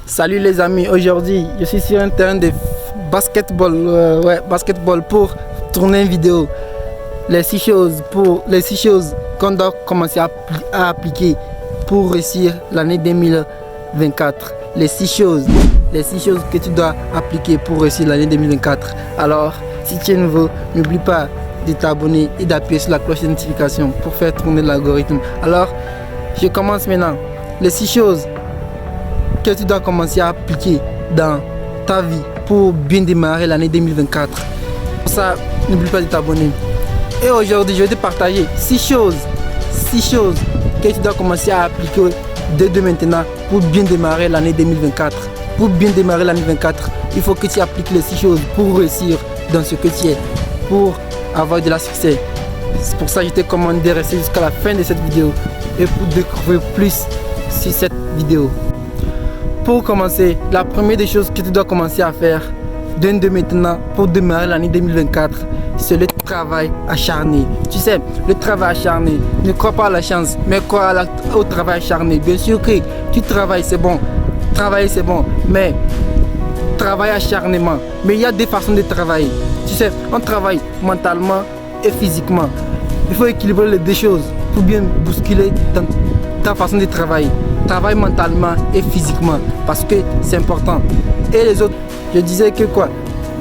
Salut les amis, aujourd'hui je suis sur un terrain de basketball pour tourner une vidéo. Les 6 choses qu'on doit commencer à appliquer pour réussir l'année 2024. Les 6 choses que tu dois appliquer pour réussir l'année 2024. Alors, si tu es nouveau, n'oublie pas de t'abonner et d'appuyer sur la cloche de notification pour faire tourner l'algorithme. Alors, je commence maintenant. Les 6 choses que tu dois commencer à appliquer dans ta vie pour bien démarrer l'année 2024. Pour ça, n'oublie pas de t'abonner. Et aujourd'hui, je vais te partager 6 choses que tu dois commencer à appliquer dès maintenant pour bien démarrer l'année 2024. Pour bien démarrer l'année 2024, il faut que tu appliques les 6 choses pour réussir dans ce que tu es, pour avoir de la succès. C'est pour ça que je te recommande de rester jusqu'à la fin de cette vidéo et pour découvrir plus sur cette vidéo. Pour commencer, la première des choses que tu dois commencer à faire dès maintenant pour démarrer l'année 2024, c'est le travail acharné. Tu sais, le travail acharné, ne crois pas à la chance, mais crois au travail acharné. Bien sûr que tu travailles, c'est bon. Travailler, c'est bon, mais travaille acharnement. Mais il y a des façons de travailler. Tu sais, on travaille mentalement et physiquement. Il faut équilibrer les deux choses pour bien bousculer ta façon de travailler. Travaille mentalement et physiquement parce que c'est important. Et les autres, je disais que quoi?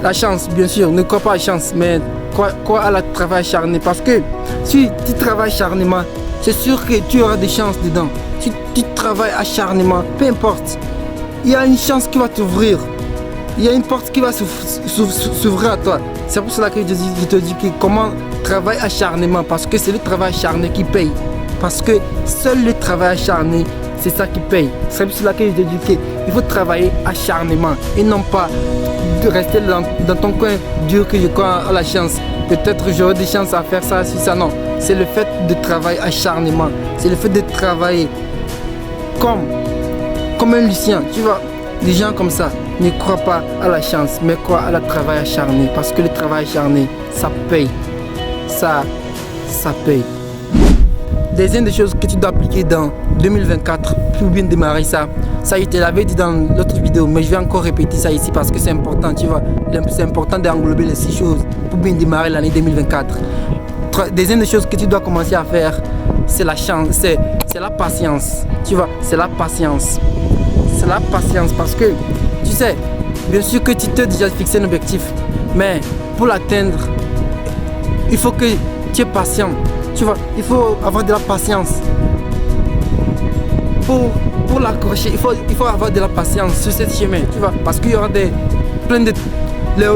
La chance, bien sûr, ne crois pas à la chance, mais crois à la travail acharné. Parce que si tu travailles acharnement, c'est sûr que tu auras des chances dedans. Si tu travailles acharnement, peu importe, il y a une chance qui va t'ouvrir. Il y a une porte qui va s'ouvrir à toi. C'est pour cela que je te dis que comment travailler acharnement, parce que c'est le travail acharné qui paye. Parce que seul le travail acharné, c'est ça qui paye. C'est pour cela que je te dis qu'il faut travailler acharnement et non pas de rester dans ton coin, dire que je crois à la chance. Peut-être j'aurai des chances à faire ça, si ça, non. C'est le fait de travailler acharnement. C'est le fait de travailler comme un Lucien, tu vois. Des gens comme ça ne croient pas à la chance, mais croient à la travail acharné. Parce que le travail acharné, ça paye. Ça paye. Deuxième des choses que tu dois appliquer dans 2024 pour bien démarrer ça. Ça, je te l'avais dit dans l'autre vidéo, mais je vais encore répéter ça ici parce que c'est important, tu vois. C'est important d'englober les 6 choses pour bien démarrer l'année 2024. Deuxième des choses que tu dois commencer à faire, c'est la chance, c'est la patience. Tu vois, c'est la patience. C'est la patience parce que, tu sais, bien sûr que tu t'es déjà fixé un objectif, mais pour l'atteindre, il faut que tu es patient. Tu vois, il faut avoir de la patience. Pour l'accrocher, il faut avoir de la patience sur ce chemin, tu vois, parce qu'il y aura plein de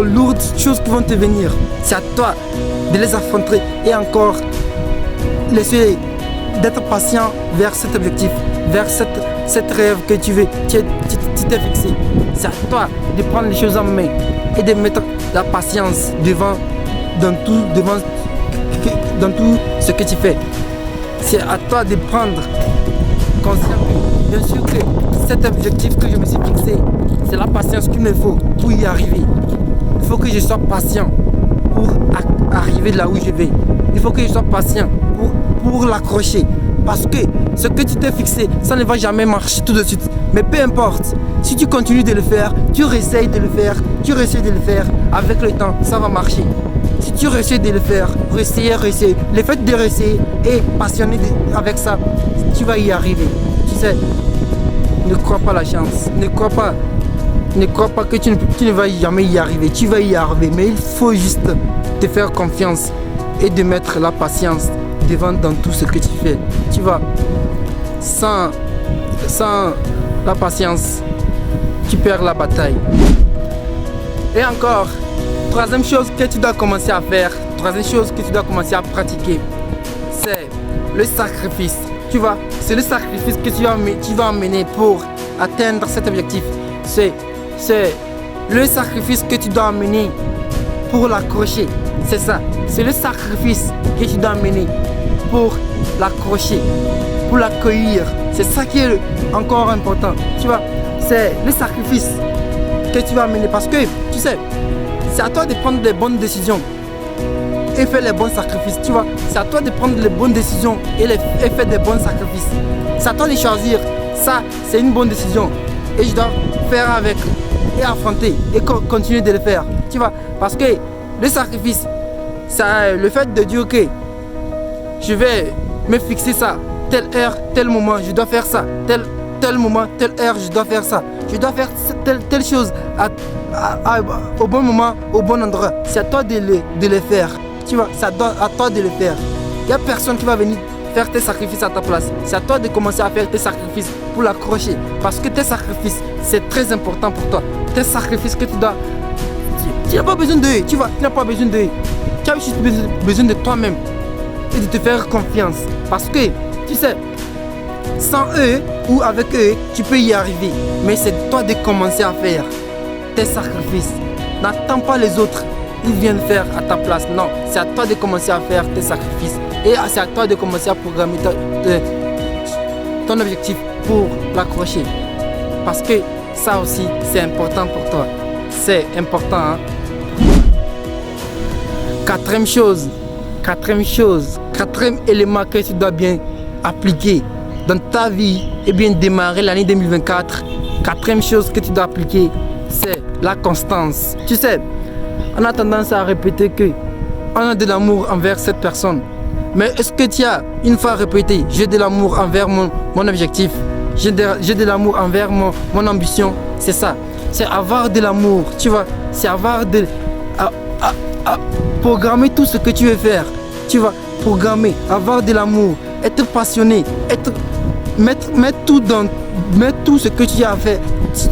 lourdes choses qui vont te venir. C'est à toi de les affronter et encore d'être patient vers cet objectif, vers cette rêve que tu veux, tu t'es fixé. C'est à toi de prendre les choses en main et de mettre la patience dans tout ce que tu fais. C'est à toi de prendre conscience. Bien sûr que cet objectif que je me suis fixé, c'est la patience qu'il me faut pour y arriver. Il faut que je sois patient pour arriver là où je vais. Il faut que je sois patient pour l'accrocher. Parce que ce que tu t'es fixé, ça ne va jamais marcher tout de suite. Mais peu importe, si tu continues de le faire, tu réessayes de le faire, avec le temps, ça va marcher. Si tu réussis de le faire, réessayer, le fait de réessayer et passionné avec ça, tu vas y arriver. Tu sais, ne crois pas à la chance, ne crois pas que tu ne vas jamais y arriver. Tu vas y arriver, mais il faut juste te faire confiance et de mettre la patience devant dans tout ce que tu fais. Tu vois, sans la patience, tu perds la bataille. Et encore, troisième chose que tu dois commencer à faire, troisième chose que tu dois commencer à pratiquer, c'est le sacrifice. Tu vois, c'est le sacrifice que tu vas emmener pour atteindre cet objectif. C'est le sacrifice que tu dois emmener pour l'accrocher. C'est ça, c'est le sacrifice que tu dois emmener pour l'accrocher, pour l'accueillir. C'est ça qui est encore important. Tu vois, c'est le sacrifice que tu vas amener parce que, tu sais, c'est à toi de prendre les bonnes décisions et faire les bons sacrifices. Tu vois, c'est à toi de prendre les bonnes décisions et faire des bons sacrifices. C'est à toi de choisir. Ça, c'est une bonne décision. et je dois faire avec et affronter et continuer de le faire. Tu vois, parce que le sacrifice, ça, le fait de dire que je vais me fixer ça, telle heure, tel moment, je dois faire ça, tel moment, telle heure, je dois faire ça, je dois faire telle chose au bon moment, au bon endroit. C'est à toi de le faire. Tu vois, c'est à toi de le faire. Il n'y a personne qui va venir faire tes sacrifices à ta place. C'est à toi de commencer à faire tes sacrifices pour l'accrocher. Parce que tes sacrifices, c'est très important pour toi. Tes sacrifices que tu dois... Tu n'as pas besoin d'eux, tu vois, tu n'as pas besoin d'eux. Tu as juste besoin de toi-même et de te faire confiance. Parce que, tu sais, sans eux ou avec eux, tu peux y arriver. Mais c'est toi de commencer à faire tes sacrifices. N'attends pas les autres, ils viennent faire à ta place. Non, c'est à toi de commencer à faire tes sacrifices. Et c'est à toi de commencer à programmer ton objectif pour l'accrocher. Parce que ça aussi, c'est important pour toi. C'est important. Hein? Quatrième élément que tu dois bien appliquer dans ta vie et bien démarrer l'année 2024. Quatrième chose que tu dois appliquer, c'est la constance. Tu sais, on a tendance à répéter que on a de l'amour envers cette personne. Mais est-ce que tu as une fois répété, j'ai de l'amour envers mon objectif, j'ai de l'amour envers mon ambition? C'est ça, c'est avoir de l'amour, tu vois, c'est avoir programmer tout ce que tu veux faire, tu vas programmer, avoir de l'amour, être passionné, mettre tout ce que tu as fait,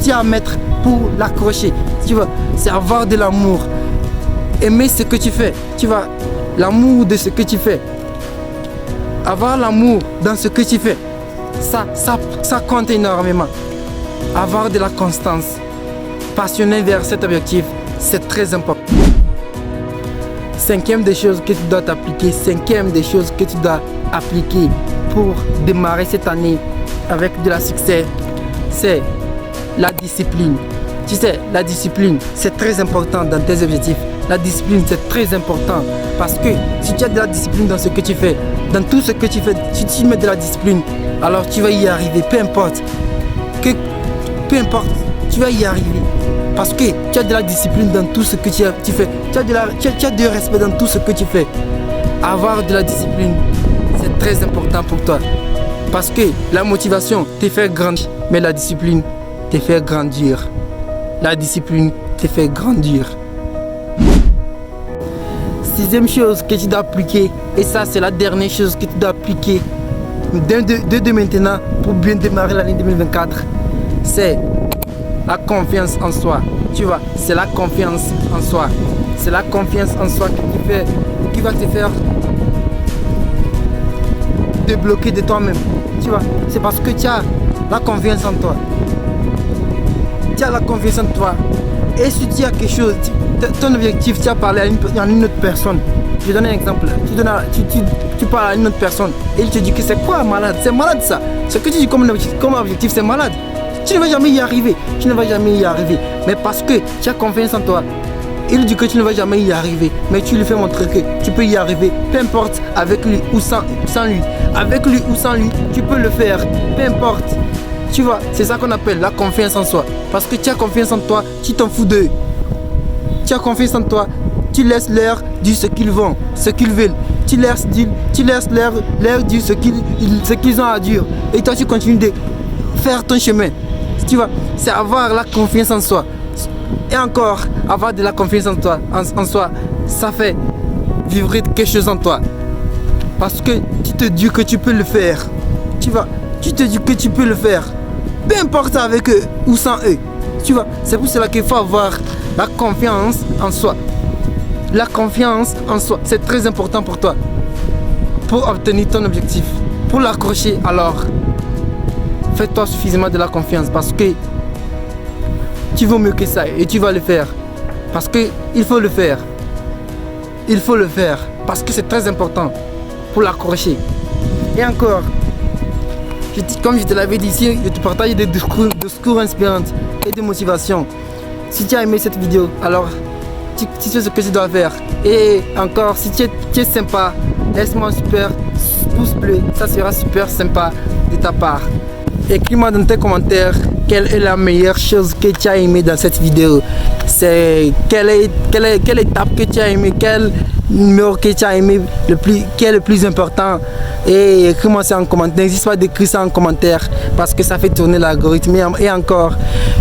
tu as à mettre pour l'accrocher, tu vois, c'est avoir de l'amour, aimer ce que tu fais, tu vois, l'amour de ce que tu fais, avoir l'amour dans ce que tu fais, ça compte énormément. Avoir de la constance, passionné vers cet objectif, c'est très important. Cinquième des choses que tu dois appliquer pour démarrer cette année avec de la succès, c'est la discipline. Tu sais, la discipline, c'est très important dans tes objectifs. La discipline, c'est très important parce que si tu as de la discipline dans ce que tu fais, dans tout ce que tu fais, si tu mets de la discipline, alors tu vas y arriver, peu importe, tu vas y arriver. Parce que tu as de la discipline dans tout ce que tu fais. Tu as du respect dans tout ce que tu fais. Avoir de la discipline, c'est très important pour toi. Parce que la motivation te fait grandir, mais la discipline te fait grandir. La discipline te fait grandir. Sixième chose que tu dois appliquer, et ça c'est la dernière chose que tu dois appliquer de maintenant pour bien démarrer l'année 2024, c'est la confiance en soi. Tu vois, c'est la confiance en soi. C'est la confiance en soi qui va te faire débloquer de toi-même. Tu vois, c'est parce que tu as la confiance en toi. Tu as la confiance en toi. Et si tu as quelque chose, ton objectif, tu as parlé à une autre personne. Je donne un exemple. Tu parles à une autre personne et il te dit que c'est quoi malade? C'est malade ça. Ce que tu dis comme objectif, c'est malade. Tu ne vas jamais y arriver. Tu ne vas jamais y arriver. Mais parce que tu as confiance en toi, il dit que tu ne vas jamais y arriver. Mais tu lui fais montrer que tu peux y arriver. Peu importe avec lui ou sans lui. Avec lui ou sans lui, tu peux le faire. Peu importe. Tu vois, c'est ça qu'on appelle la confiance en soi. Parce que tu as confiance en toi, tu t'en fous d'eux. Tu as confiance en toi, tu laisses leur dire ce qu'ils vont, ce qu'ils veulent. Tu laisses leur dire ce qu'ils ont à dire. Et toi, tu continues de faire ton chemin. Tu vois, c'est avoir la confiance en soi. Et encore, avoir de la confiance en toi, en soi, ça fait vivre quelque chose en toi. Parce que tu te dis que tu peux le faire. Tu vois, tu te dis que tu peux le faire. Peu importe avec eux ou sans eux. Tu vois, c'est pour cela qu'il faut avoir la confiance en soi. La confiance en soi, c'est très important pour toi. Pour obtenir ton objectif, pour l'accrocher, alors fais-toi suffisamment de la confiance parce que tu vaux mieux que ça et tu vas le faire. Parce que il faut le faire. Il faut le faire parce que c'est très important pour l'accrocher. Et encore, comme je te l'avais dit ici, je te partage des discours inspirants et de motivation. Si tu as aimé cette vidéo, alors tu sais ce que tu dois faire. Et encore, si tu es sympa, laisse-moi un super pouce bleu. Ça sera super sympa de ta part. écris-moi dans tes commentaires quelle est la meilleure chose que tu as aimé dans cette vidéo. C'est quelle étape que tu as aimé, quel numéro que tu as aimé qui est le plus important. Et écris-moi ça en commentaire. N'hésite pas d'écrire ça en commentaire parce que ça fait tourner l'algorithme. Et encore,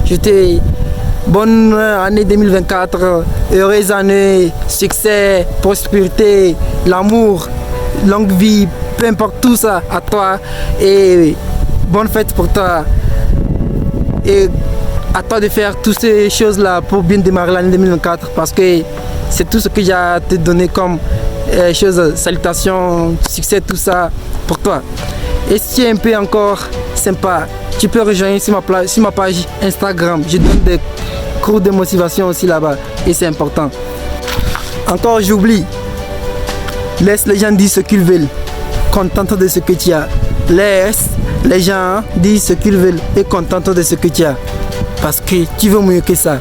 je te bonne année 2024, heureuse année, succès, prospérité, l'amour, longue vie, peu importe tout ça à toi. Et bonne fête pour toi. Et à toi de faire toutes ces choses-là pour bien démarrer l'année 2024 parce que c'est tout ce que j'ai à te donner comme choses, salutations, succès, tout ça pour toi. Et si tu es un peu encore sympa, tu peux rejoindre sur ma page Instagram. Je donne des cours de motivation aussi là-bas et c'est important. Encore j'oublie, laisse les gens dire ce qu'ils veulent, contente de ce que tu as. Laisse les gens dire ce qu'ils veulent et contente de ce que tu as. Parce que tu veux mieux que ça.